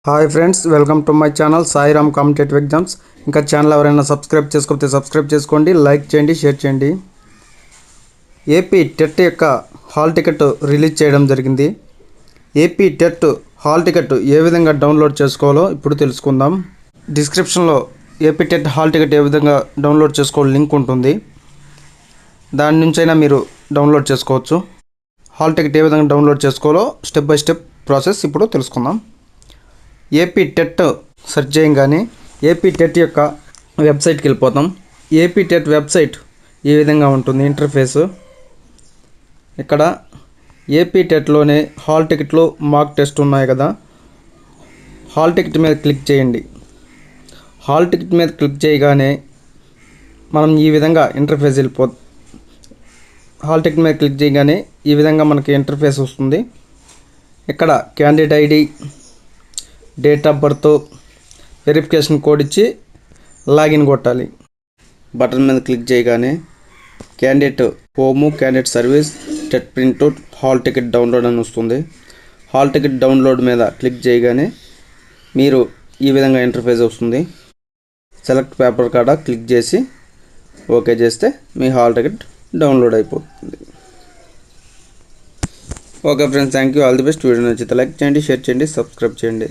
Hi friends, welcome to my channel Sairam competitive exams. ఇంకా channel ఎవరైనా subscribe చేసుకోకపోతే subscribe చేసుకోండి, లైక్ చేయండి, షేర్ చేయండి. ఏపీ టెట్ యొక్క హాల్ టికెట్ రిలీజ్ చేయడం జరిగింది. ఏపీ టెట్ హాల్ టికెట్ ఏ విధంగా డౌన్లోడ్ చేసుకోవాలో ఇప్పుడు తెలుసుకుందాం. డిస్క్రిప్షన్లో ఏపీ టెట్ హాల్ టికెట్ ఏ విధంగా డౌన్లోడ్ చేసుకోవాలో లింక్ ఉంటుంది. దాని నుంచైనా మీరు డౌన్లోడ్ చేసుకోవచ్చు. హాల్ టికెట్ ఏ విధంగా డౌన్లోడ్ చేసుకోవాలో స్టెప్ బై స్టెప్ ప్రాసెస్ ఇప్పుడు తెలుసుకుందాం. ఏపీ టెట్ సెర్చ్ చేయగానే ఏపీ టెట్ యొక్క వెబ్సైట్కి వెళ్ళిపోతాం. ఏపీ టెట్ వెబ్సైట్ ఈ విధంగా ఉంటుంది ఇంటర్ఫేస్. ఇక్కడ ఏపీ టెట్లోనే హాల్ టికెట్లు మాక్ టెస్ట్ ఉన్నాయి కదా, హాల్ టికెట్ మీద క్లిక్ చేయండి. హాల్ టికెట్ మీద క్లిక్ చేయగానే మనం ఈ విధంగా ఇంటర్ఫేస్ హాల్ టికెట్ మీద క్లిక్ చేయగానే ఈ విధంగా మనకి ఇంటర్ఫేస్ వస్తుంది. ఇక్కడ candidate ID, date of birth, verification code ఇచ్చి లాగిన్ కొట్టాలి. బటన్ మీద క్లిక్ చేయగానే candidate home, candidate service, TET printout, hall ticket download అని వస్తుంది. హాల్ టికెట్ డౌన్లోడ్ మీద క్లిక్ చేయగానే మీరు ఈ విధంగా ఇంటర్ఫేస్ వస్తుంది. సెలెక్ట్ పేపర్ కాడ క్లిక్ చేసి ఓకే చేస్తే మీ హాల్ టికెట్ డౌన్లోడ్ అయిపోతుంది. Okay friends, thank you, all the best. Video నచ్చితే లైక్ చేయండి, షేర్ చేయండి, సబ్స్క్రైబ్ చేయండి.